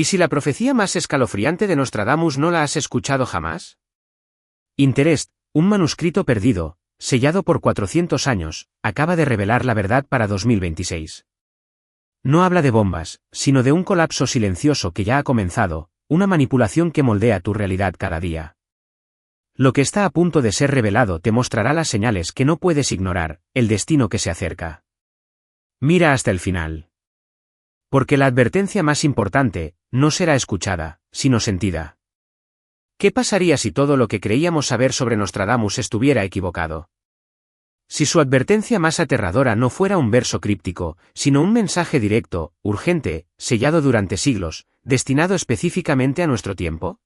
¿Y si la profecía más escalofriante de Nostradamus no la has escuchado jamás? Interest, un manuscrito perdido, sellado por 400 años, acaba de revelar la verdad para 2026. No habla de bombas, sino de un colapso silencioso que ya ha comenzado, una manipulación que moldea tu realidad cada día. Lo que está a punto de ser revelado te mostrará las señales que no puedes ignorar, el destino que se acerca. Mira hasta el final. Porque la advertencia más importante, no será escuchada, sino sentida. ¿Qué pasaría si todo lo que creíamos saber sobre Nostradamus estuviera equivocado? Si su advertencia más aterradora no fuera un verso críptico, sino un mensaje directo, urgente, sellado durante siglos, destinado específicamente a nuestro tiempo.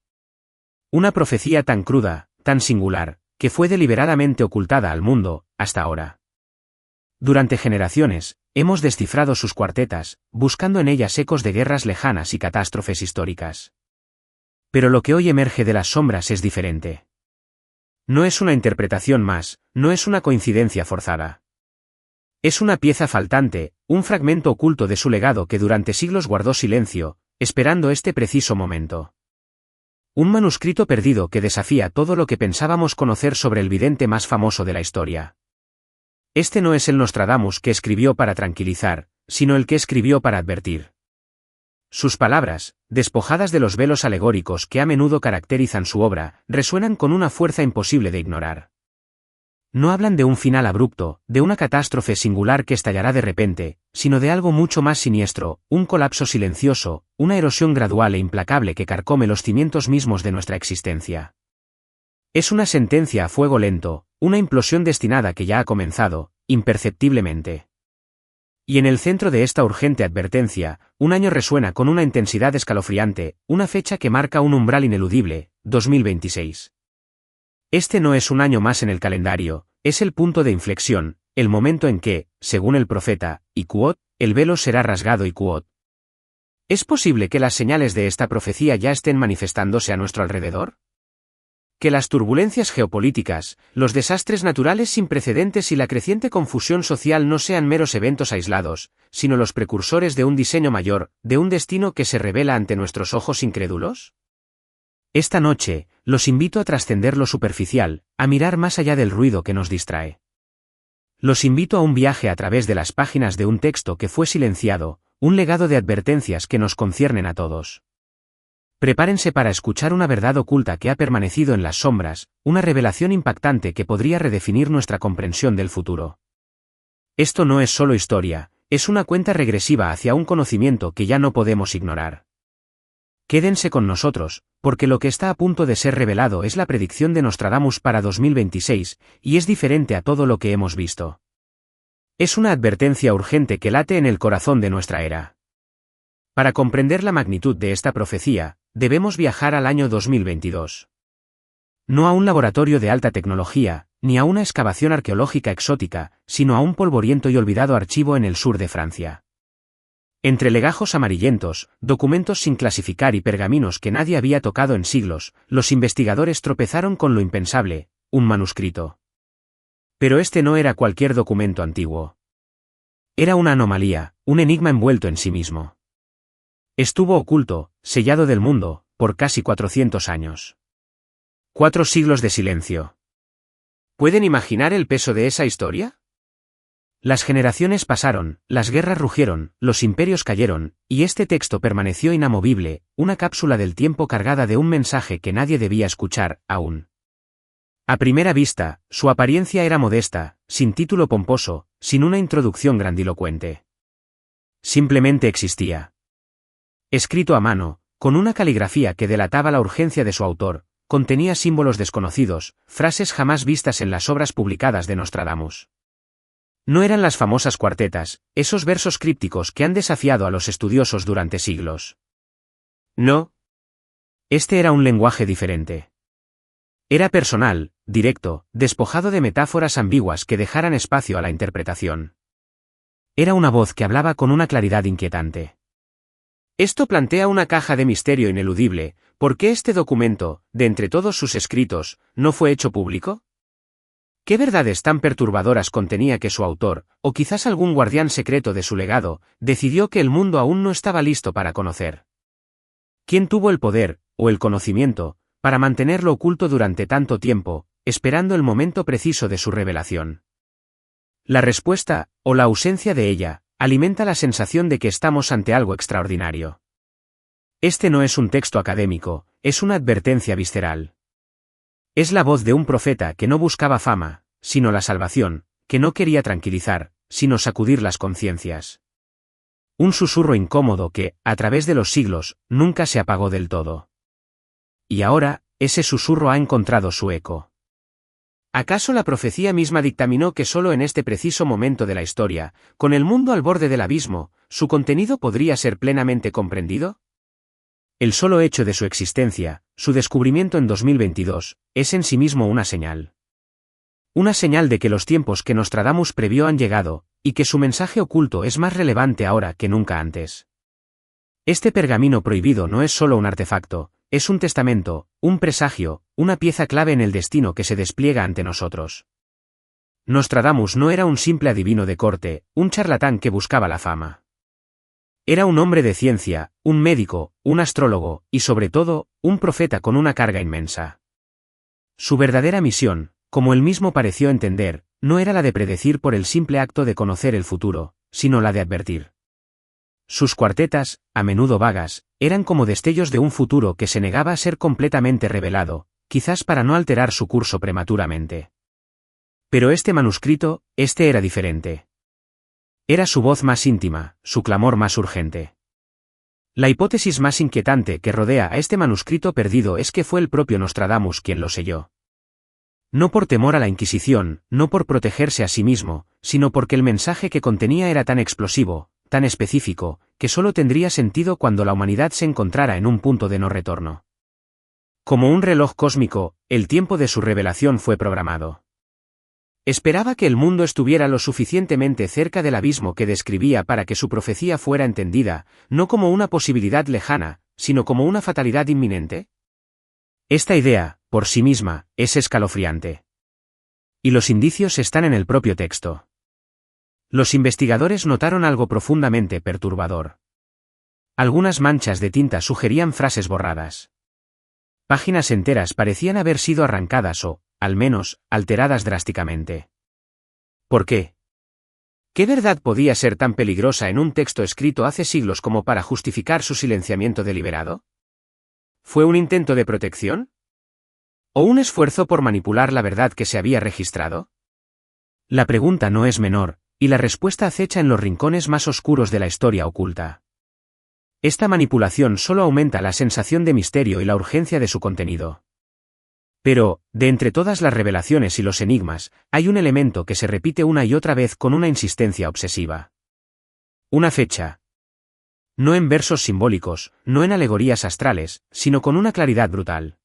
Una profecía tan cruda, tan singular, que fue deliberadamente ocultada al mundo, hasta ahora. Durante generaciones, hemos descifrado sus cuartetas, buscando en ellas ecos de guerras lejanas y catástrofes históricas. Pero lo que hoy emerge de las sombras es diferente. No es una interpretación más, no es una coincidencia forzada. Es una pieza faltante, un fragmento oculto de su legado que durante siglos guardó silencio, esperando este preciso momento. Un manuscrito perdido que desafía todo lo que pensábamos conocer sobre el vidente más famoso de la historia. Este no es el Nostradamus que escribió para tranquilizar, sino el que escribió para advertir. Sus palabras, despojadas de los velos alegóricos que a menudo caracterizan su obra, resuenan con una fuerza imposible de ignorar. No hablan de un final abrupto, de una catástrofe singular que estallará de repente, sino de algo mucho más siniestro, un colapso silencioso, una erosión gradual e implacable que carcome los cimientos mismos de nuestra existencia. Es una sentencia a fuego lento, una implosión destinada que ya ha comenzado, imperceptiblemente. Y en el centro de esta urgente advertencia, un año resuena con una intensidad escalofriante, una fecha que marca un umbral ineludible, 2026. Este no es un año más en el calendario, es el punto de inflexión, el momento en que, según el profeta, y quote, el velo será rasgado y quote. ¿Es posible que las señales de esta profecía ya estén manifestándose a nuestro alrededor? Que las turbulencias geopolíticas, los desastres naturales sin precedentes y la creciente confusión social no sean meros eventos aislados, sino los precursores de un diseño mayor, de un destino que se revela ante nuestros ojos incrédulos? Esta noche, los invito a trascender lo superficial, a mirar más allá del ruido que nos distrae. Los invito a un viaje a través de las páginas de un texto que fue silenciado, un legado de advertencias que nos conciernen a todos. Prepárense para escuchar una verdad oculta que ha permanecido en las sombras, una revelación impactante que podría redefinir nuestra comprensión del futuro. Esto no es solo historia, es una cuenta regresiva hacia un conocimiento que ya no podemos ignorar. Quédense con nosotros, porque lo que está a punto de ser revelado es la predicción de Nostradamus para 2026, y es diferente a todo lo que hemos visto. Es una advertencia urgente que late en el corazón de nuestra era. Para comprender la magnitud de esta profecía, debemos viajar al año 2022. No a un laboratorio de alta tecnología, ni a una excavación arqueológica exótica, sino a un polvoriento y olvidado archivo en el sur de Francia. Entre legajos amarillentos, documentos sin clasificar y pergaminos que nadie había tocado en siglos, los investigadores tropezaron con lo impensable, un manuscrito. Pero este no era cualquier documento antiguo. Era una anomalía, un enigma envuelto en sí mismo. Estuvo oculto, sellado del mundo, por casi 400 años. 4 siglos de silencio. ¿Pueden imaginar el peso de esa historia? Las generaciones pasaron, las guerras rugieron, los imperios cayeron, y este texto permaneció inamovible, una cápsula del tiempo cargada de un mensaje que nadie debía escuchar, aún. A primera vista, su apariencia era modesta, sin título pomposo, sin una introducción grandilocuente. Simplemente existía. Escrito a mano, con una caligrafía que delataba la urgencia de su autor, contenía símbolos desconocidos, frases jamás vistas en las obras publicadas de Nostradamus. No eran las famosas cuartetas, esos versos crípticos que han desafiado a los estudiosos durante siglos. No. Este era un lenguaje diferente. Era personal, directo, despojado de metáforas ambiguas que dejaran espacio a la interpretación. Era una voz que hablaba con una claridad inquietante. Esto plantea una caja de misterio ineludible. ¿Por qué este documento, de entre todos sus escritos, no fue hecho público? ¿Qué verdades tan perturbadoras contenía que su autor, o quizás algún guardián secreto de su legado, decidió que el mundo aún no estaba listo para conocer? ¿Quién tuvo el poder, o el conocimiento, para mantenerlo oculto durante tanto tiempo, esperando el momento preciso de su revelación? La respuesta, o la ausencia de ella, alimenta la sensación de que estamos ante algo extraordinario. Este no es un texto académico, es una advertencia visceral. Es la voz de un profeta que no buscaba fama, sino la salvación, que no quería tranquilizar, sino sacudir las conciencias. Un susurro incómodo que, a través de los siglos, nunca se apagó del todo. Y ahora, ese susurro ha encontrado su eco. ¿Acaso la profecía misma dictaminó que solo en este preciso momento de la historia, con el mundo al borde del abismo, su contenido podría ser plenamente comprendido? El solo hecho de su existencia, su descubrimiento en 2022, es en sí mismo una señal. Una señal de que los tiempos que Nostradamus previó han llegado, y que su mensaje oculto es más relevante ahora que nunca antes. Este pergamino prohibido no es solo un artefacto, es un testamento, un presagio, una pieza clave en el destino que se despliega ante nosotros. Nostradamus no era un simple adivino de corte, un charlatán que buscaba la fama. Era un hombre de ciencia, un médico, un astrólogo, y sobre todo, un profeta con una carga inmensa. Su verdadera misión, como él mismo pareció entender, no era la de predecir por el simple acto de conocer el futuro, sino la de advertir. Sus cuartetas, a menudo vagas, eran como destellos de un futuro que se negaba a ser completamente revelado, quizás para no alterar su curso prematuramente. Pero este manuscrito, era diferente. Era su voz más íntima, su clamor más urgente. La hipótesis más inquietante que rodea a este manuscrito perdido es que fue el propio Nostradamus quien lo selló. No por temor a la Inquisición, no por protegerse a sí mismo, sino porque el mensaje que contenía era tan explosivo, tan específico, que solo tendría sentido cuando la humanidad se encontrara en un punto de no retorno. Como un reloj cósmico, el tiempo de su revelación fue programado. Esperaba que el mundo estuviera lo suficientemente cerca del abismo que describía para que su profecía fuera entendida, no como una posibilidad lejana, sino como una fatalidad inminente. Esta idea, por sí misma, es escalofriante. Y los indicios están en el propio texto. Los investigadores notaron algo profundamente perturbador. Algunas manchas de tinta sugerían frases borradas. Páginas enteras parecían haber sido arrancadas o, al menos, alteradas drásticamente. ¿Por qué? ¿Qué verdad podía ser tan peligrosa en un texto escrito hace siglos como para justificar su silenciamiento deliberado? ¿Fue un intento de protección? ¿O un esfuerzo por manipular la verdad que se había registrado? La pregunta no es menor, y la respuesta acecha en los rincones más oscuros de la historia oculta. Esta manipulación solo aumenta la sensación de misterio y la urgencia de su contenido. Pero, de entre todas las revelaciones y los enigmas, hay un elemento que se repite una y otra vez con una insistencia obsesiva. Una fecha. No en versos simbólicos, no en alegorías astrales, sino con una claridad brutal.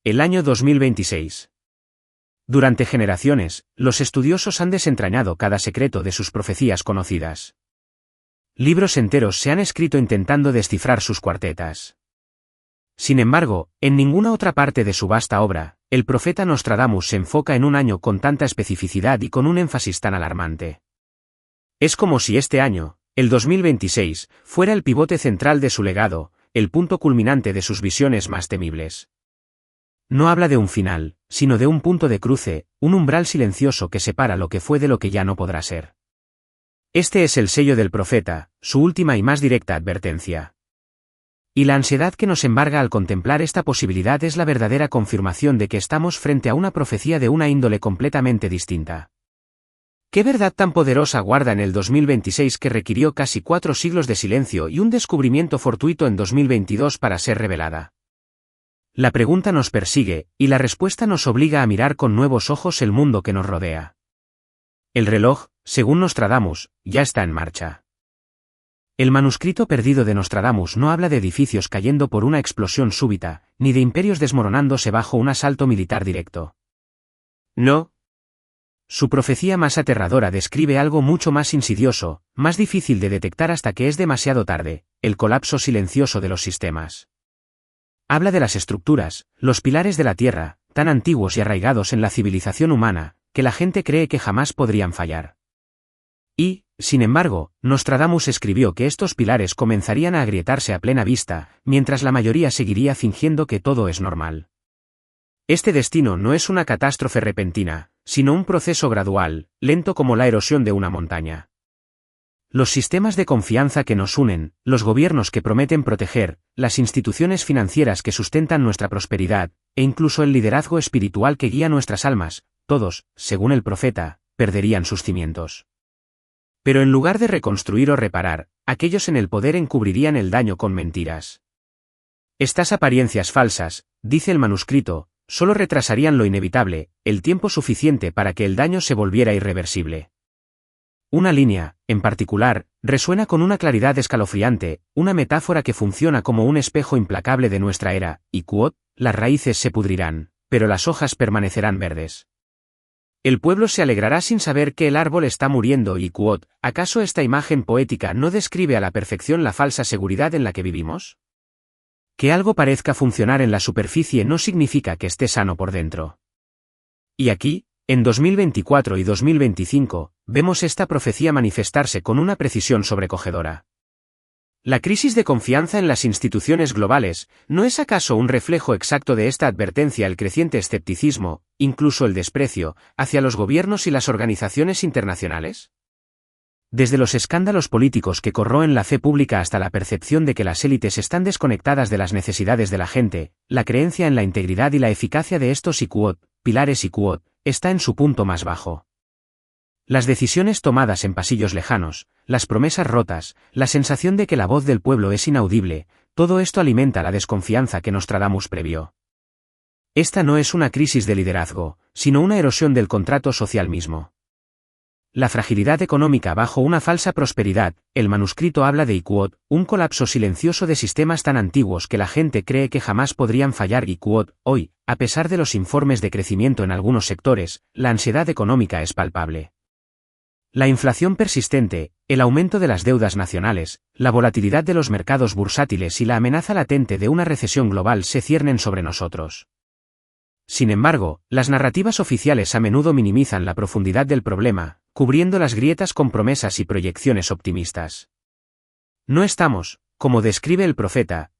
El año 2026. Durante generaciones, los estudiosos han desentrañado cada secreto de sus profecías conocidas. Libros enteros se han escrito intentando descifrar sus cuartetas. Sin embargo, en ninguna otra parte de su vasta obra, el profeta Nostradamus se enfoca en un año con tanta especificidad y con un énfasis tan alarmante. Es como si este año, el 2026, fuera el pivote central de su legado, el punto culminante de sus visiones más temibles. No habla de un final, sino de un punto de cruce, un umbral silencioso que separa lo que fue de lo que ya no podrá ser. Este es el sello del profeta, su última y más directa advertencia. Y la ansiedad que nos embarga al contemplar esta posibilidad es la verdadera confirmación de que estamos frente a una profecía de una índole completamente distinta. ¿Qué verdad tan poderosa guarda en el 2026 que requirió casi 4 siglos de silencio y un descubrimiento fortuito en 2022 para ser revelada? La pregunta nos persigue, y la respuesta nos obliga a mirar con nuevos ojos el mundo que nos rodea. El reloj, según Nostradamus, ya está en marcha. El manuscrito perdido de Nostradamus no habla de edificios cayendo por una explosión súbita, ni de imperios desmoronándose bajo un asalto militar directo. No. Su profecía más aterradora describe algo mucho más insidioso, más difícil de detectar hasta que es demasiado tarde, el colapso silencioso de los sistemas. Habla de las estructuras, los pilares de la Tierra, tan antiguos y arraigados en la civilización humana, que la gente cree que jamás podrían fallar. Y, Sin embargo, Nostradamus escribió que estos pilares comenzarían a agrietarse a plena vista, mientras la mayoría seguiría fingiendo que todo es normal. Este destino no es una catástrofe repentina, sino un proceso gradual, lento como la erosión de una montaña. Los sistemas de confianza que nos unen, los gobiernos que prometen proteger, las instituciones financieras que sustentan nuestra prosperidad, e incluso el liderazgo espiritual que guía nuestras almas, todos, según el profeta, perderían sus cimientos. Pero en lugar de reconstruir o reparar, aquellos en el poder encubrirían el daño con mentiras. Estas apariencias falsas, dice el manuscrito, solo retrasarían lo inevitable, el tiempo suficiente para que el daño se volviera irreversible. Una línea, en particular, resuena con una claridad escalofriante, una metáfora que funciona como un espejo implacable de nuestra era, y quote, las raíces se pudrirán, pero las hojas permanecerán verdes. El pueblo se alegrará sin saber que el árbol está muriendo y quote, ¿acaso esta imagen poética no describe a la perfección la falsa seguridad en la que vivimos? Que algo parezca funcionar en la superficie no significa que esté sano por dentro. Y aquí, en 2024 y 2025, vemos esta profecía manifestarse con una precisión sobrecogedora. La crisis de confianza en las instituciones globales, ¿no es acaso un reflejo exacto de esta advertencia el creciente escepticismo, incluso el desprecio, hacia los gobiernos y las organizaciones internacionales? Desde los escándalos políticos que corroen la fe pública hasta la percepción de que las élites están desconectadas de las necesidades de la gente, la creencia en la integridad y la eficacia de estos pilares está en su punto más bajo. Las decisiones tomadas en pasillos lejanos, las promesas rotas, la sensación de que la voz del pueblo es inaudible, todo esto alimenta la desconfianza que Nostradamus previó. Esta no es una crisis de liderazgo, sino una erosión del contrato social mismo. La fragilidad económica bajo una falsa prosperidad, el manuscrito habla de un colapso silencioso de sistemas tan antiguos que la gente cree que jamás podrían fallar y hoy, a pesar de los informes de crecimiento en algunos sectores, la ansiedad económica es palpable. La inflación persistente, el aumento de las deudas nacionales, la volatilidad de los mercados bursátiles y la amenaza latente de una recesión global se ciernen sobre nosotros. Sin embargo, las narrativas oficiales a menudo minimizan la profundidad del problema, cubriendo las grietas con promesas y proyecciones optimistas. No estamos, como describe el profeta,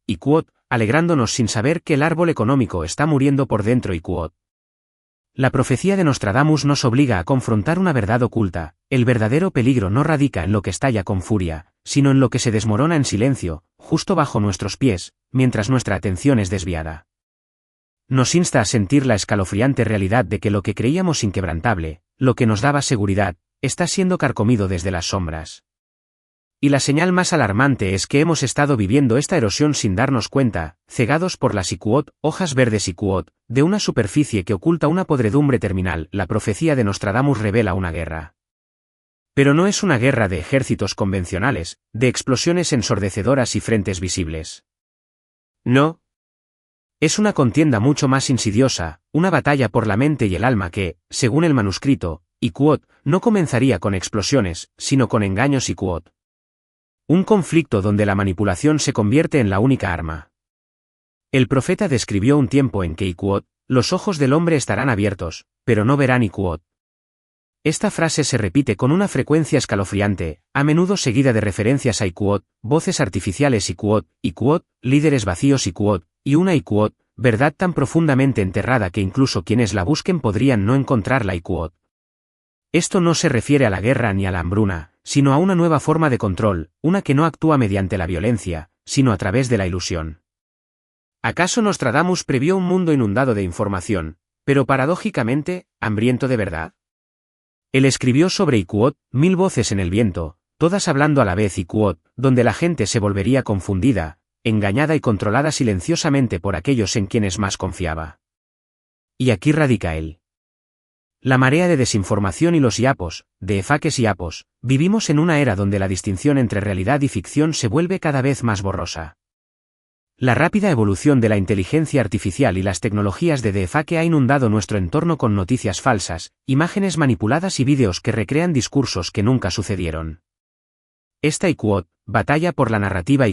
alegrándonos sin saber que el árbol económico está muriendo por dentro y La profecía de Nostradamus nos obliga a confrontar una verdad oculta, el verdadero peligro no radica en lo que estalla con furia, sino en lo que se desmorona en silencio, justo bajo nuestros pies, mientras nuestra atención es desviada. Nos insta a sentir la escalofriante realidad de que lo que creíamos inquebrantable, lo que nos daba seguridad, está siendo carcomido desde las sombras. Y la señal más alarmante es que hemos estado viviendo esta erosión sin darnos cuenta, cegados por las hojas verdes de una superficie que oculta una podredumbre terminal. La profecía de Nostradamus revela una guerra. Pero no es una guerra de ejércitos convencionales, de explosiones ensordecedoras y frentes visibles. No. Es una contienda mucho más insidiosa, una batalla por la mente y el alma que, según el manuscrito, no comenzaría con explosiones, sino con engaños y un conflicto donde la manipulación se convierte en la única arma. El profeta describió un tiempo en que los ojos del hombre estarán abiertos, pero no verán Esta frase se repite con una frecuencia escalofriante, a menudo seguida de referencias a voces artificiales y líderes vacíos y una verdad tan profundamente enterrada que incluso quienes la busquen podrían no encontrarla Esto no se refiere a la guerra ni a la hambruna, sino a una nueva forma de control, una que no actúa mediante la violencia, sino a través de la ilusión. ¿Acaso Nostradamus previó un mundo inundado de información, pero paradójicamente, hambriento de verdad? Él escribió sobre 1000 voces en el viento, todas hablando a la vez donde la gente se volvería confundida, engañada y controlada silenciosamente por aquellos en quienes más confiaba. Y aquí radica él. La marea de desinformación y los yapos, de efaques y apos, vivimos en una era donde la distinción entre realidad y ficción se vuelve cada vez más borrosa. La rápida evolución de la inteligencia artificial y las tecnologías de deepfake ha inundado nuestro entorno con noticias falsas, imágenes manipuladas y vídeos que recrean discursos que nunca sucedieron. Esta batalla por la narrativa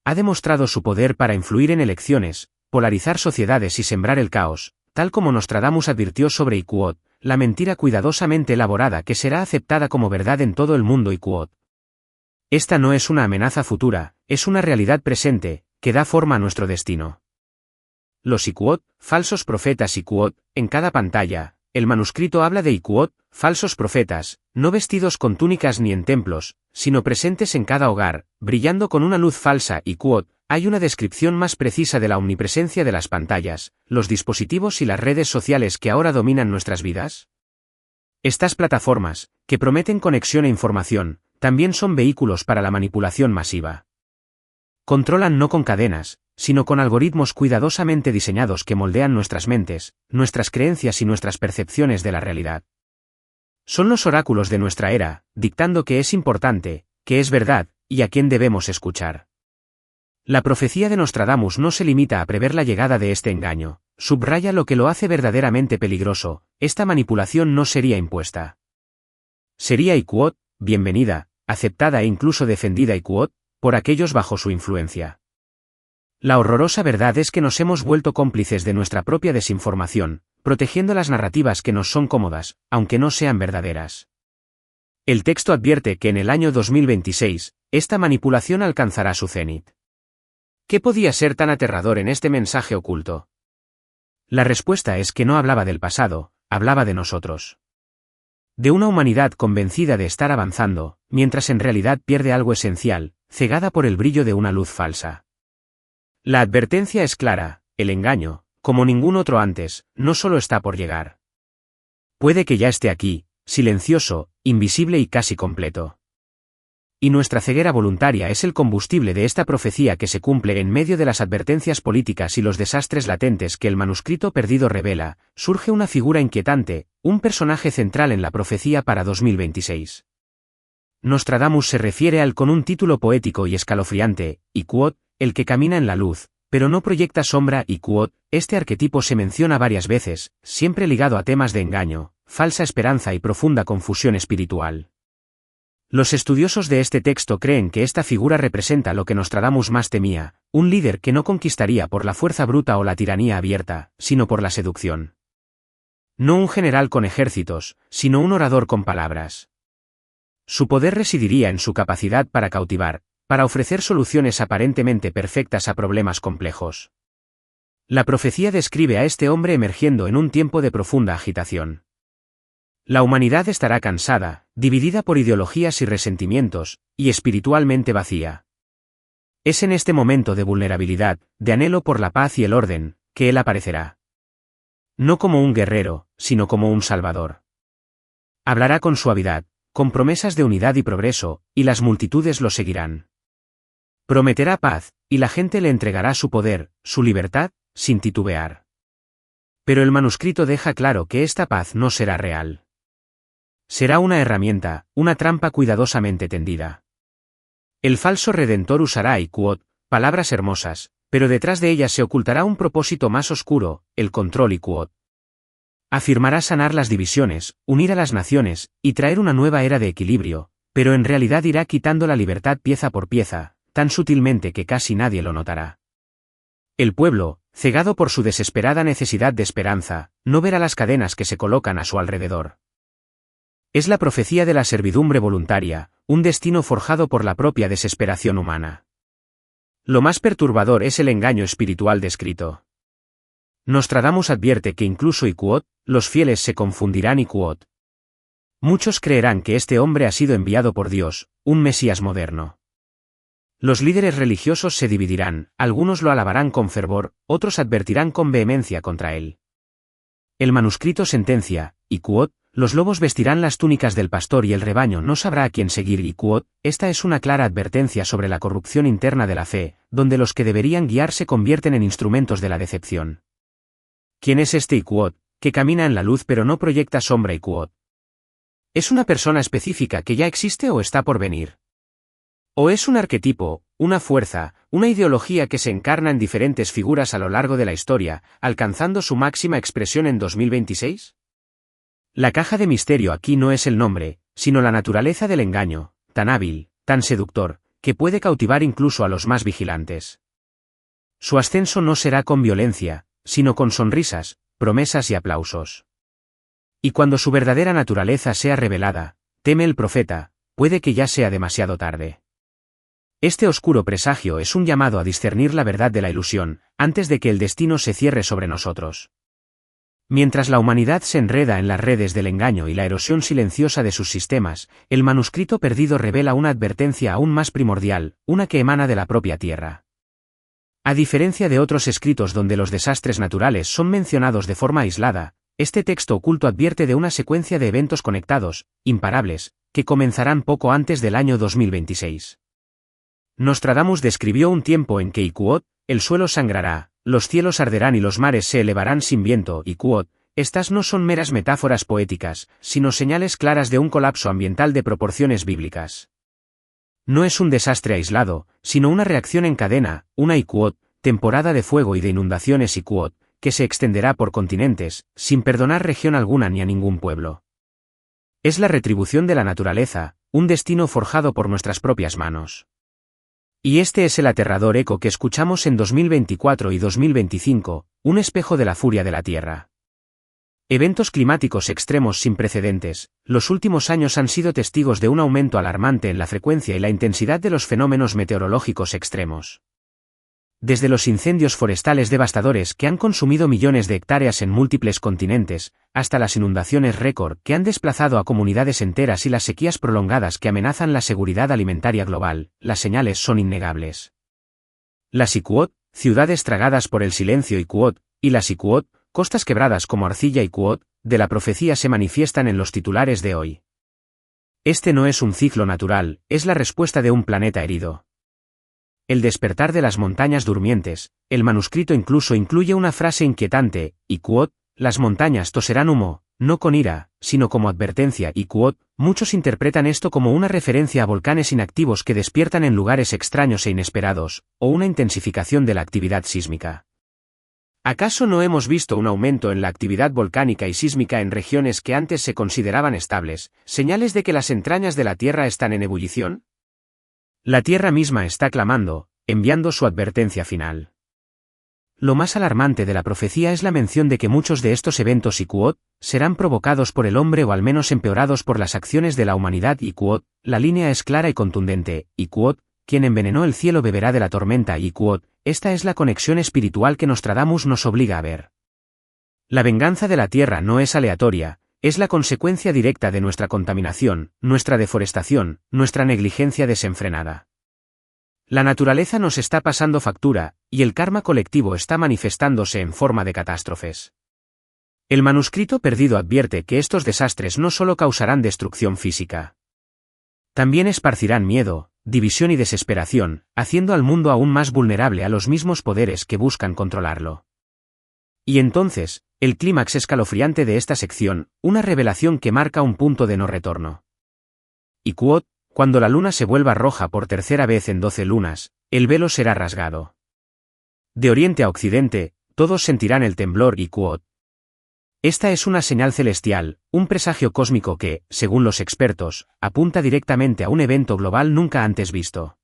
ha demostrado su poder para influir en elecciones, polarizar sociedades y sembrar el caos, tal como Nostradamus advirtió sobre la mentira cuidadosamente elaborada que será aceptada como verdad en todo el mundo y quod. Esta no es una amenaza futura, es una realidad presente, que da forma a nuestro destino. Los iquot, falsos profetas iquot, en cada pantalla, el manuscrito habla de iquot, falsos profetas, no vestidos con túnicas ni en templos, sino presentes en cada hogar, brillando con una luz falsa iquot. Hay una descripción más precisa de la omnipresencia de las pantallas, los dispositivos y las redes sociales que ahora dominan nuestras vidas. Estas plataformas, que prometen conexión e información, también son vehículos para la manipulación masiva. Controlan no con cadenas, sino con algoritmos cuidadosamente diseñados que moldean nuestras mentes, nuestras creencias y nuestras percepciones de la realidad. Son los oráculos de nuestra era, dictando qué es importante, qué es verdad, y a quién debemos escuchar. La profecía de Nostradamus no se limita a prever la llegada de este engaño, subraya lo que lo hace verdaderamente peligroso: esta manipulación no sería impuesta. Sería iquot, bienvenida, aceptada e incluso defendida iquot, por aquellos bajo su influencia. La horrorosa verdad es que nos hemos vuelto cómplices de nuestra propia desinformación, protegiendo las narrativas que nos son cómodas, aunque no sean verdaderas. El texto advierte que en el año 2026, esta manipulación alcanzará su cenit. ¿Qué podía ser tan aterrador en este mensaje oculto? La respuesta es que no hablaba del pasado, hablaba de nosotros. De una humanidad convencida de estar avanzando, mientras en realidad pierde algo esencial, cegada por el brillo de una luz falsa. La advertencia es clara: el engaño, como ningún otro antes, no solo está por llegar. Puede que ya esté aquí, silencioso, invisible y casi completo. Y nuestra ceguera voluntaria es el combustible de esta profecía que se cumple en medio de las advertencias políticas y los desastres latentes que el manuscrito perdido revela. Surge una figura inquietante, un personaje central en la profecía para 2026. Nostradamus se refiere al con un título poético y escalofriante, iquot, el que camina en la luz, pero no proyecta sombra iquot. Este arquetipo se menciona varias veces, siempre ligado a temas de engaño, falsa esperanza y profunda confusión espiritual. Los estudiosos de este texto creen que esta figura representa lo que Nostradamus más temía: un líder que no conquistaría por la fuerza bruta o la tiranía abierta, sino por la seducción. No un general con ejércitos, sino un orador con palabras. Su poder residiría en su capacidad para cautivar, para ofrecer soluciones aparentemente perfectas a problemas complejos. La profecía describe a este hombre emergiendo en un tiempo de profunda agitación. La humanidad estará cansada, dividida por ideologías y resentimientos, y espiritualmente vacía. Es en este momento de vulnerabilidad, de anhelo por la paz y el orden, que él aparecerá. No como un guerrero, sino como un salvador. Hablará con suavidad, con promesas de unidad y progreso, y las multitudes lo seguirán. Prometerá paz, y la gente le entregará su poder, su libertad, sin titubear. Pero el manuscrito deja claro que esta paz no será real. Será una herramienta, una trampa cuidadosamente tendida. El falso redentor usará iquot, palabras hermosas, pero detrás de ellas se ocultará un propósito más oscuro: el control iquot. Afirmará sanar las divisiones, unir a las naciones, y traer una nueva era de equilibrio, pero en realidad irá quitando la libertad pieza por pieza, tan sutilmente que casi nadie lo notará. El pueblo, cegado por su desesperada necesidad de esperanza, no verá las cadenas que se colocan a su alrededor. Es la profecía de la servidumbre voluntaria, un destino forjado por la propia desesperación humana. Lo más perturbador es el engaño espiritual descrito. Nostradamus advierte que incluso iquot, los fieles se confundirán iquot. Muchos creerán que este hombre ha sido enviado por Dios, un Mesías moderno. Los líderes religiosos se dividirán, algunos lo alabarán con fervor, otros advertirán con vehemencia contra él. El manuscrito sentencia: iquot, los lobos vestirán las túnicas del pastor y el rebaño no sabrá a quién seguir iquot. Esta es una clara advertencia sobre la corrupción interna de la fe, donde los que deberían guiar se convierten en instrumentos de la decepción. ¿Quién es este iquot, que camina en la luz pero no proyecta sombra iquot? ¿Es una persona específica que ya existe o está por venir? ¿O es un arquetipo, una fuerza, una ideología que se encarna en diferentes figuras a lo largo de la historia, alcanzando su máxima expresión en 2026? La caja de misterio aquí no es el nombre, sino la naturaleza del engaño, tan hábil, tan seductor, que puede cautivar incluso a los más vigilantes. Su ascenso no será con violencia, sino con sonrisas, promesas y aplausos. Y cuando su verdadera naturaleza sea revelada, teme el profeta, puede que ya sea demasiado tarde. Este oscuro presagio es un llamado a discernir la verdad de la ilusión, antes de que el destino se cierre sobre nosotros. Mientras la humanidad se enreda en las redes del engaño y la erosión silenciosa de sus sistemas, el manuscrito perdido revela una advertencia aún más primordial, una que emana de la propia Tierra. A diferencia de otros escritos donde los desastres naturales son mencionados de forma aislada, este texto oculto advierte de una secuencia de eventos conectados, imparables, que comenzarán poco antes del año 2026. Nostradamus describió un tiempo en que Iquot, el suelo sangrará, los cielos arderán y los mares se elevarán sin viento. Iquot, estas no son meras metáforas poéticas, sino señales claras de un colapso ambiental de proporciones bíblicas. No es un desastre aislado, sino una reacción en cadena, una Iquot, temporada de fuego y de inundaciones Iquot, que se extenderá por continentes, sin perdonar región alguna ni a ningún pueblo. Es la retribución de la naturaleza, un destino forjado por nuestras propias manos. Y este es el aterrador eco que escuchamos en 2024 y 2025, un espejo de la furia de la Tierra. Eventos climáticos extremos sin precedentes, los últimos años han sido testigos de un aumento alarmante en la frecuencia y la intensidad de los fenómenos meteorológicos extremos. Desde los incendios forestales devastadores que han consumido millones de hectáreas en múltiples continentes, hasta las inundaciones récord que han desplazado a comunidades enteras y las sequías prolongadas que amenazan la seguridad alimentaria global, las señales son innegables. Las Iquot, ciudades tragadas por el silencio Iquot, y las Iquot, costas quebradas como arcilla Iquot, de la profecía se manifiestan en los titulares de hoy. Este no es un ciclo natural, es la respuesta de un planeta herido. El despertar de las montañas durmientes, el manuscrito incluso incluye una frase inquietante, Iquot, las montañas toserán humo, no con ira, sino como advertencia. Iquot, muchos interpretan esto como una referencia a volcanes inactivos que despiertan en lugares extraños e inesperados, o una intensificación de la actividad sísmica. ¿Acaso no hemos visto un aumento en la actividad volcánica y sísmica en regiones que antes se consideraban estables, señales de que las entrañas de la Tierra están en ebullición? La Tierra misma está clamando, enviando su advertencia final. Lo más alarmante de la profecía es la mención de que muchos de estos eventos Iquot serán provocados por el hombre o al menos empeorados por las acciones de la humanidad. Iquot, la línea es clara y contundente. Iquot, quien envenenó el cielo beberá de la tormenta. Iquot, esta es la conexión espiritual que Nostradamus nos obliga a ver. La venganza de la Tierra no es aleatoria, es la consecuencia directa de nuestra contaminación, nuestra deforestación, nuestra negligencia desenfrenada. La naturaleza nos está pasando factura, y el karma colectivo está manifestándose en forma de catástrofes. El manuscrito perdido advierte que estos desastres no solo causarán destrucción física. También esparcirán miedo, división y desesperación, haciendo al mundo aún más vulnerable a los mismos poderes que buscan controlarlo. Y entonces, el clímax escalofriante de esta sección, una revelación que marca un punto de no retorno. Iquot, cuando la luna se vuelva roja por tercera vez en 12 lunas, el velo será rasgado. De oriente a occidente, todos sentirán el temblor. Iquot. Esta es una señal celestial, un presagio cósmico que, según los expertos, apunta directamente a un evento global nunca antes visto.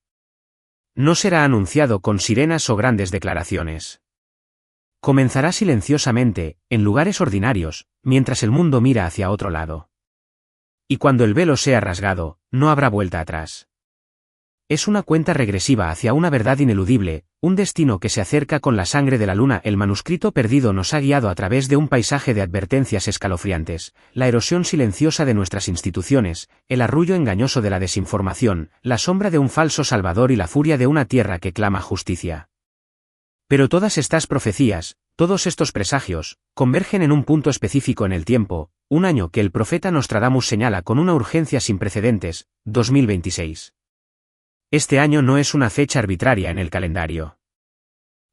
No será anunciado con sirenas o grandes declaraciones. Comenzará silenciosamente, en lugares ordinarios, mientras el mundo mira hacia otro lado. Y cuando el velo sea rasgado, no habrá vuelta atrás. Es una cuenta regresiva hacia una verdad ineludible, un destino que se acerca con la sangre de la luna. El manuscrito perdido nos ha guiado a través de un paisaje de advertencias escalofriantes, la erosión silenciosa de nuestras instituciones, el arrullo engañoso de la desinformación, la sombra de un falso salvador y la furia de una tierra que clama justicia. Pero todas estas profecías, todos estos presagios, convergen en un punto específico en el tiempo, un año que el profeta Nostradamus señala con una urgencia sin precedentes, 2026. Este año no es una fecha arbitraria en el calendario.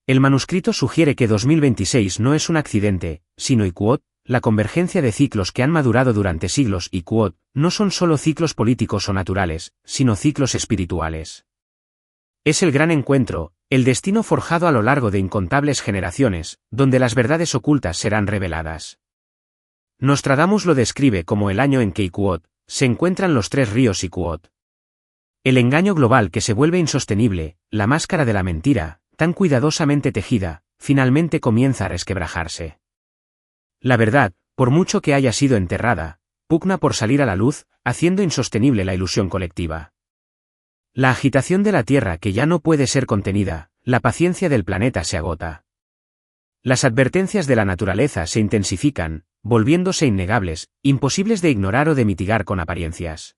El manuscrito sugiere que 2026 no es un accidente, sino Iquot, la convergencia de ciclos que han madurado durante siglos. Iquot, no son solo ciclos políticos o naturales, sino ciclos espirituales. Es el gran encuentro, el destino forjado a lo largo de incontables generaciones, donde las verdades ocultas serán reveladas. Nostradamus lo describe como el año en que Iquot, se encuentran los tres ríos Iquot. El engaño global que se vuelve insostenible, la máscara de la mentira, tan cuidadosamente tejida, finalmente comienza a resquebrajarse. La verdad, por mucho que haya sido enterrada, pugna por salir a la luz, haciendo insostenible la ilusión colectiva. La agitación de la Tierra que ya no puede ser contenida, la paciencia del planeta se agota. Las advertencias de la naturaleza se intensifican, volviéndose innegables, imposibles de ignorar o de mitigar con apariencias.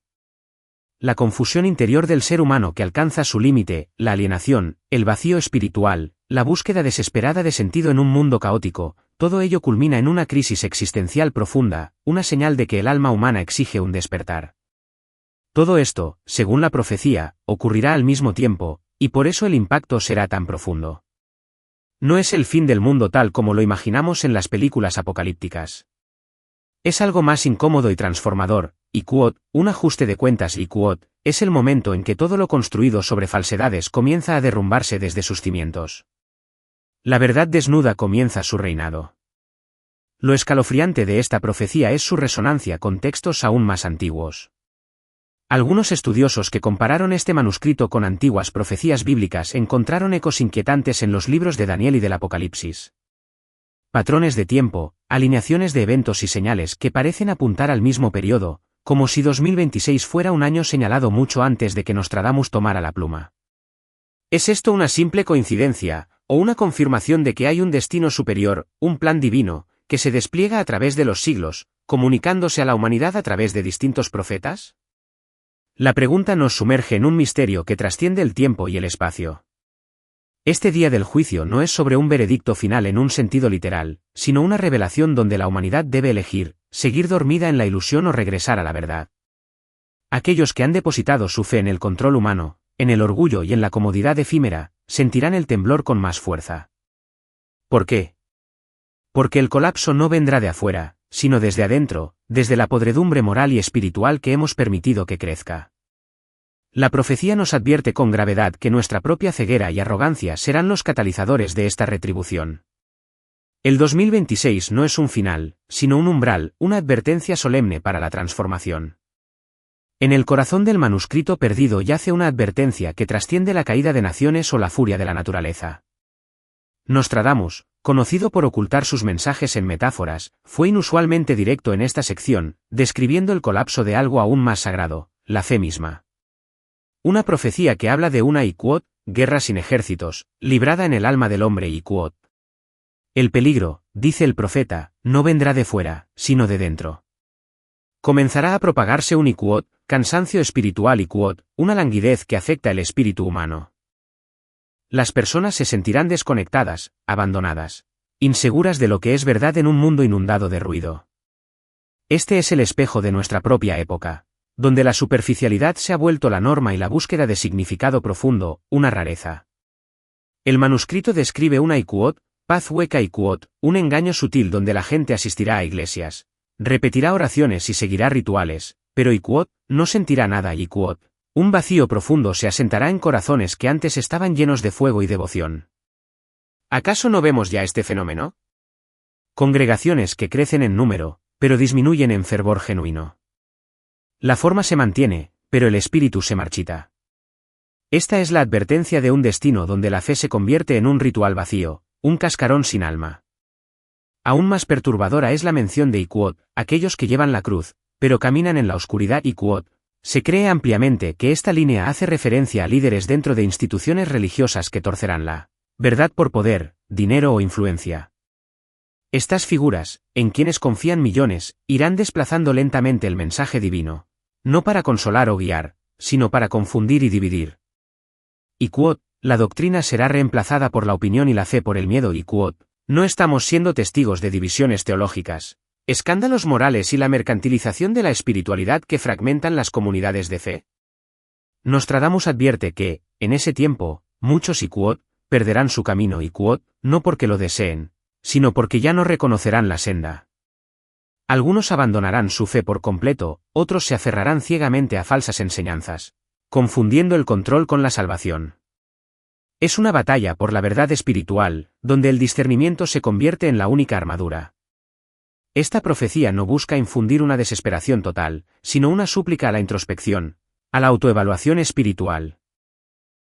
La confusión interior del ser humano que alcanza su límite, la alienación, el vacío espiritual, la búsqueda desesperada de sentido en un mundo caótico, todo ello culmina en una crisis existencial profunda, una señal de que el alma humana exige un despertar. Todo esto, según la profecía, ocurrirá al mismo tiempo, y por eso el impacto será tan profundo. No es el fin del mundo tal como lo imaginamos en las películas apocalípticas. Es algo más incómodo y transformador, y quod, un ajuste de cuentas y quod, es el momento en que todo lo construido sobre falsedades comienza a derrumbarse desde sus cimientos. La verdad desnuda comienza su reinado. Lo escalofriante de esta profecía es su resonancia con textos aún más antiguos. Algunos estudiosos que compararon este manuscrito con antiguas profecías bíblicas encontraron ecos inquietantes en los libros de Daniel y del Apocalipsis. Patrones de tiempo, alineaciones de eventos y señales que parecen apuntar al mismo periodo, como si 2026 fuera un año señalado mucho antes de que Nostradamus tomara la pluma. ¿Es esto una simple coincidencia, o una confirmación de que hay un destino superior, un plan divino, que se despliega a través de los siglos, comunicándose a la humanidad a través de distintos profetas? La pregunta nos sumerge en un misterio que trasciende el tiempo y el espacio. Este día del juicio no es sobre un veredicto final en un sentido literal, sino una revelación donde la humanidad debe elegir, seguir dormida en la ilusión o regresar a la verdad. Aquellos que han depositado su fe en el control humano, en el orgullo y en la comodidad efímera, sentirán el temblor con más fuerza. ¿Por qué? Porque el colapso no vendrá de afuera, sino desde adentro, desde la podredumbre moral y espiritual que hemos permitido que crezca. La profecía nos advierte con gravedad que nuestra propia ceguera y arrogancia serán los catalizadores de esta retribución. El 2026 no es un final, sino un umbral, una advertencia solemne para la transformación. En el corazón del manuscrito perdido yace una advertencia que trasciende la caída de naciones o la furia de la naturaleza. Nostradamus, conocido por ocultar sus mensajes en metáforas, fue inusualmente directo en esta sección, describiendo el colapso de algo aún más sagrado, la fe misma. Una profecía que habla de una quod, guerra sin ejércitos, librada en el alma del hombre quod. El peligro, dice el profeta, no vendrá de fuera, sino de dentro. Comenzará a propagarse un quod, cansancio espiritual quod, una languidez que afecta el espíritu humano. Las personas se sentirán desconectadas, abandonadas, inseguras de lo que es verdad en un mundo inundado de ruido. Este es el espejo de nuestra propia época, donde la superficialidad se ha vuelto la norma y la búsqueda de significado profundo, una rareza. El manuscrito describe una quod, paz hueca quod, un engaño sutil donde la gente asistirá a iglesias, repetirá oraciones y seguirá rituales, pero quod, no sentirá nada quod. Un vacío profundo se asentará en corazones que antes estaban llenos de fuego y devoción. ¿Acaso no vemos ya este fenómeno? Congregaciones que crecen en número, pero disminuyen en fervor genuino. La forma se mantiene, pero el espíritu se marchita. Esta es la advertencia de un destino donde la fe se convierte en un ritual vacío, un cascarón sin alma. Aún más perturbadora es la mención de quod, aquellos que llevan la cruz, pero caminan en la oscuridad quod. Se cree ampliamente que esta línea hace referencia a líderes dentro de instituciones religiosas que torcerán la verdad por poder, dinero o influencia. Estas figuras, en quienes confían millones, irán desplazando lentamente el mensaje divino, no para consolar o guiar, sino para confundir y dividir. Quod, la doctrina será reemplazada por la opinión y la fe por el miedo quod. No estamos siendo testigos de divisiones teológicas, escándalos morales y la mercantilización de la espiritualidad que fragmentan las comunidades de fe. Nostradamus advierte que, en ese tiempo, muchos quod, perderán su camino quod, no porque lo deseen, sino porque ya no reconocerán la senda. Algunos abandonarán su fe por completo, otros se aferrarán ciegamente a falsas enseñanzas, confundiendo el control con la salvación. Es una batalla por la verdad espiritual, donde el discernimiento se convierte en la única armadura. Esta profecía no busca infundir una desesperación total, sino una súplica a la introspección, a la autoevaluación espiritual.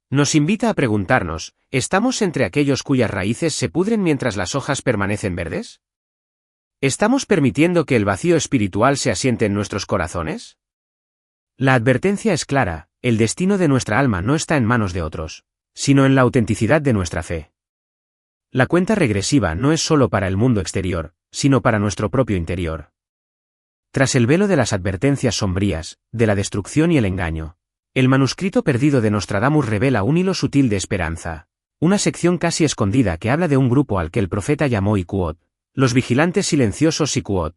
Nos invita a preguntarnos, ¿estamos entre aquellos cuyas raíces se pudren mientras las hojas permanecen verdes? ¿Estamos permitiendo que el vacío espiritual se asiente en nuestros corazones? La advertencia es clara, el destino de nuestra alma no está en manos de otros, sino en la autenticidad de nuestra fe. La cuenta regresiva no es solo para el mundo exterior, sino para nuestro propio interior. Tras el velo de las advertencias sombrías, de la destrucción y el engaño, el manuscrito perdido de Nostradamus revela un hilo sutil de esperanza, una sección casi escondida que habla de un grupo al que el profeta llamó Iquot, los vigilantes silenciosos Iquot.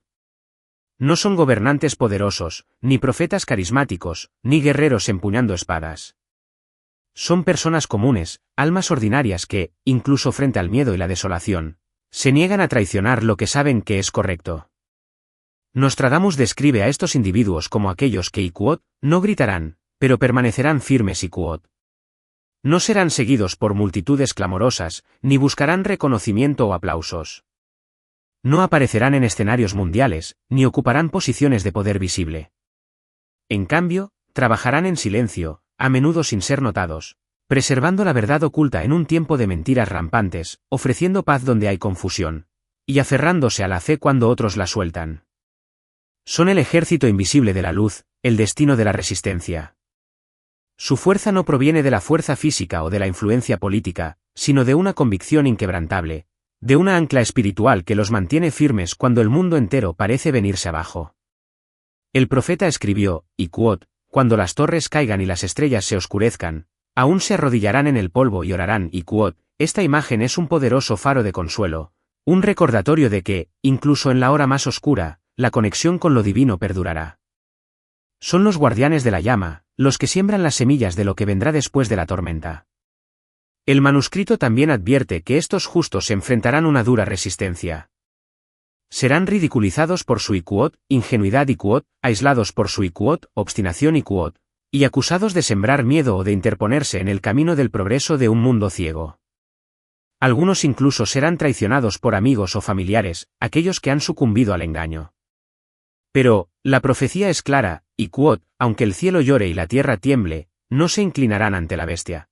No son gobernantes poderosos, ni profetas carismáticos, ni guerreros empuñando espadas. Son personas comunes, almas ordinarias que, incluso frente al miedo y la desolación, se niegan a traicionar lo que saben que es correcto. Nostradamus describe a estos individuos como aquellos que Iquot no gritarán, pero permanecerán firmes Iquot. No serán seguidos por multitudes clamorosas, ni buscarán reconocimiento o aplausos. No aparecerán en escenarios mundiales, ni ocuparán posiciones de poder visible. En cambio, trabajarán en silencio, a menudo sin ser notados, preservando la verdad oculta en un tiempo de mentiras rampantes, ofreciendo paz donde hay confusión, y aferrándose a la fe cuando otros la sueltan. Son el ejército invisible de la luz, el destino de la resistencia. Su fuerza no proviene de la fuerza física o de la influencia política, sino de una convicción inquebrantable, de una ancla espiritual que los mantiene firmes cuando el mundo entero parece venirse abajo. El profeta escribió, Iquot, cuando las torres caigan y las estrellas se oscurezcan, aún se arrodillarán en el polvo y orarán Iquot. Esta imagen es un poderoso faro de consuelo, un recordatorio de que, incluso en la hora más oscura, la conexión con lo divino perdurará. Son los guardianes de la llama, los que siembran las semillas de lo que vendrá después de la tormenta. El manuscrito también advierte que estos justos se enfrentarán a una dura resistencia. Serán ridiculizados por su Iquot, ingenuidad Iquot, aislados por su Iquot, obstinación Iquot, y acusados de sembrar miedo o de interponerse en el camino del progreso de un mundo ciego. Algunos incluso serán traicionados por amigos o familiares, aquellos que han sucumbido al engaño. Pero, la profecía es clara, Iquot, aunque el cielo llore y la tierra tiemble, no se inclinarán ante la bestia.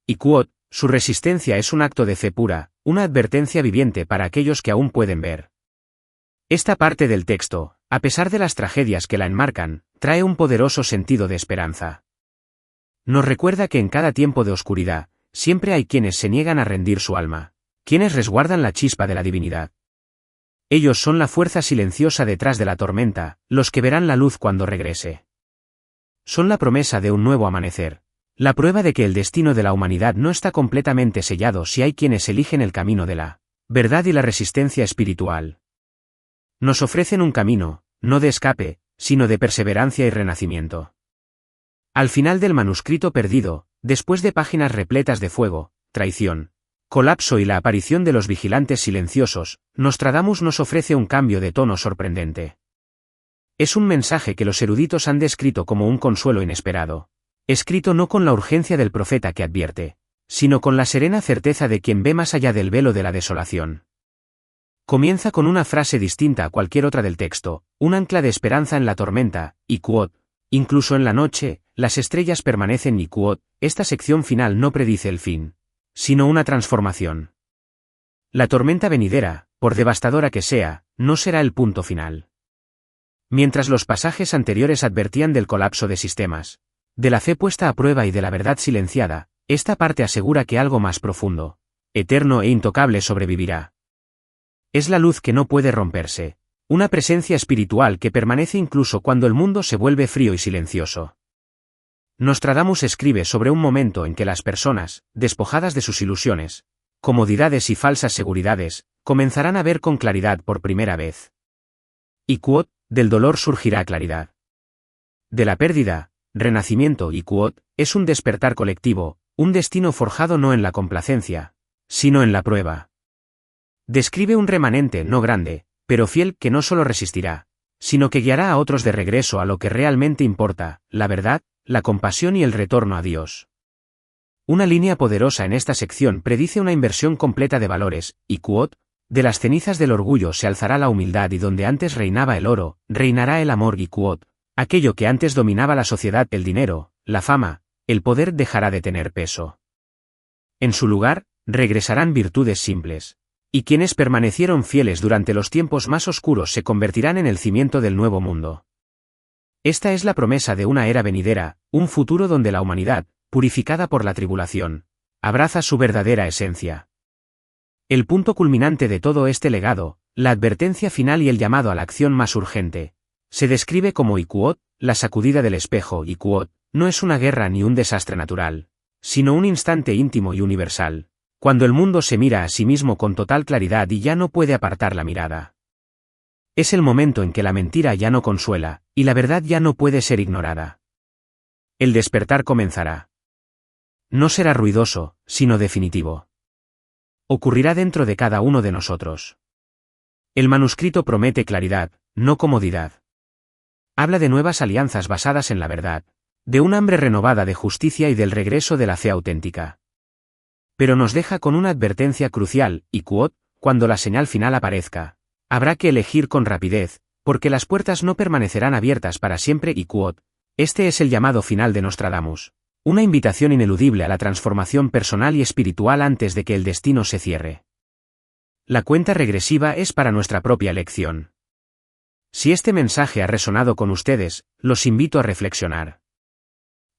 Iquot, su resistencia es un acto de fe pura, una advertencia viviente para aquellos que aún pueden ver. Esta parte del texto, a pesar de las tragedias que la enmarcan, trae un poderoso sentido de esperanza. Nos recuerda que en cada tiempo de oscuridad, siempre hay quienes se niegan a rendir su alma, quienes resguardan la chispa de la divinidad. Ellos son la fuerza silenciosa detrás de la tormenta, los que verán la luz cuando regrese. Son la promesa de un nuevo amanecer, la prueba de que el destino de la humanidad no está completamente sellado si hay quienes eligen el camino de la verdad y la resistencia espiritual. Nos ofrecen un camino, no de escape, sino de perseverancia y renacimiento. Al final del manuscrito perdido, después de páginas repletas de fuego, traición, colapso y la aparición de los vigilantes silenciosos, Nostradamus nos ofrece un cambio de tono sorprendente. Es un mensaje que los eruditos han descrito como un consuelo inesperado, escrito no con la urgencia del profeta que advierte, sino con la serena certeza de quien ve más allá del velo de la desolación. Comienza con una frase distinta a cualquier otra del texto, un ancla de esperanza en la tormenta, Iquot. Incluso en la noche, las estrellas permanecen Iquot. Esta sección final no predice el fin, sino una transformación. La tormenta venidera, por devastadora que sea, no será el punto final. Mientras los pasajes anteriores advertían del colapso de sistemas, de la fe puesta a prueba y de la verdad silenciada, esta parte asegura que algo más profundo, eterno e intocable sobrevivirá. Es la luz que no puede romperse, una presencia espiritual que permanece incluso cuando el mundo se vuelve frío y silencioso. Nostradamus escribe sobre un momento en que las personas, despojadas de sus ilusiones, comodidades y falsas seguridades, comenzarán a ver con claridad por primera vez. Iquot, del dolor surgirá claridad. De la pérdida, renacimiento. Iquot, es un despertar colectivo, un destino forjado no en la complacencia, sino en la prueba. Describe un remanente no grande, pero fiel que no solo resistirá, sino que guiará a otros de regreso a lo que realmente importa, la verdad, la compasión y el retorno a Dios. Una línea poderosa en esta sección predice una inversión completa de valores, Iquot, de las cenizas del orgullo se alzará la humildad y donde antes reinaba el oro, reinará el amor. Iquot, aquello que antes dominaba la sociedad, el dinero, la fama, el poder dejará de tener peso. En su lugar, regresarán virtudes simples. Y quienes permanecieron fieles durante los tiempos más oscuros se convertirán en el cimiento del nuevo mundo. Esta es la promesa de una era venidera, un futuro donde la humanidad, purificada por la tribulación, abraza su verdadera esencia. El punto culminante de todo este legado, la advertencia final y el llamado a la acción más urgente, se describe como Iquot, la sacudida del espejo. Iquot no es una guerra ni un desastre natural, sino un instante íntimo y universal, cuando el mundo se mira a sí mismo con total claridad y ya no puede apartar la mirada. Es el momento en que la mentira ya no consuela, y la verdad ya no puede ser ignorada. El despertar comenzará. No será ruidoso, sino definitivo. Ocurrirá dentro de cada uno de nosotros. El manuscrito promete claridad, no comodidad. Habla de nuevas alianzas basadas en la verdad, de un hambre renovada de justicia y del regreso de la fe auténtica. Pero nos deja con una advertencia crucial, Iquot, cuando la señal final aparezca, habrá que elegir con rapidez, porque las puertas no permanecerán abiertas para siempre. Iquot, este es el llamado final de Nostradamus, una invitación ineludible a la transformación personal y espiritual antes de que el destino se cierre. La cuenta regresiva es para nuestra propia elección. Si este mensaje ha resonado con ustedes, los invito a reflexionar.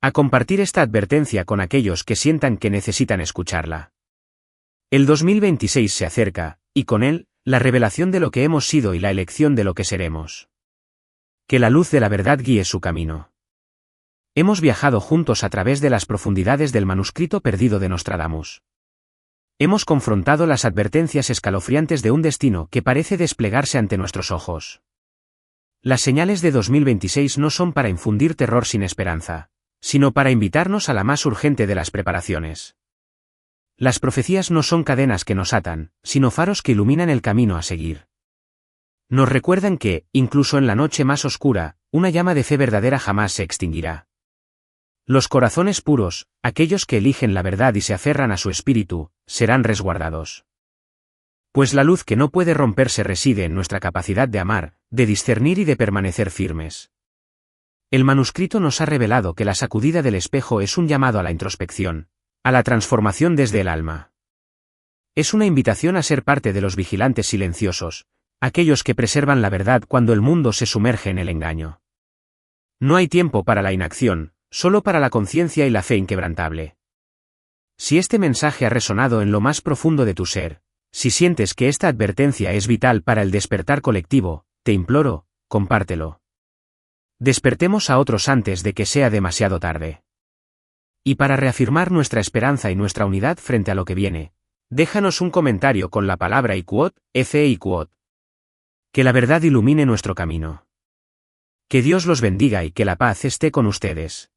A compartir esta advertencia con aquellos que sientan que necesitan escucharla. El 2026 se acerca, y con él, la revelación de lo que hemos sido y la elección de lo que seremos. Que la luz de la verdad guíe su camino. Hemos viajado juntos a través de las profundidades del manuscrito perdido de Nostradamus. Hemos confrontado las advertencias escalofriantes de un destino que parece desplegarse ante nuestros ojos. Las señales de 2026 no son para infundir terror sin esperanza, sino para invitarnos a la más urgente de las preparaciones. Las profecías no son cadenas que nos atan, sino faros que iluminan el camino a seguir. Nos recuerdan que, incluso en la noche más oscura, una llama de fe verdadera jamás se extinguirá. Los corazones puros, aquellos que eligen la verdad y se aferran a su espíritu, serán resguardados. Pues la luz que no puede romperse reside en nuestra capacidad de amar, de discernir y de permanecer firmes. El manuscrito nos ha revelado que la sacudida del espejo es un llamado a la introspección, a la transformación desde el alma. Es una invitación a ser parte de los vigilantes silenciosos, aquellos que preservan la verdad cuando el mundo se sumerge en el engaño. No hay tiempo para la inacción, solo para la conciencia y la fe inquebrantable. Si este mensaje ha resonado en lo más profundo de tu ser, si sientes que esta advertencia es vital para el despertar colectivo, te imploro, compártelo. Despertemos a otros antes de que sea demasiado tarde. Y para reafirmar nuestra esperanza y nuestra unidad frente a lo que viene, déjanos un comentario con la palabra Iquot, Iquot. Que la verdad ilumine nuestro camino. Que Dios los bendiga y que la paz esté con ustedes.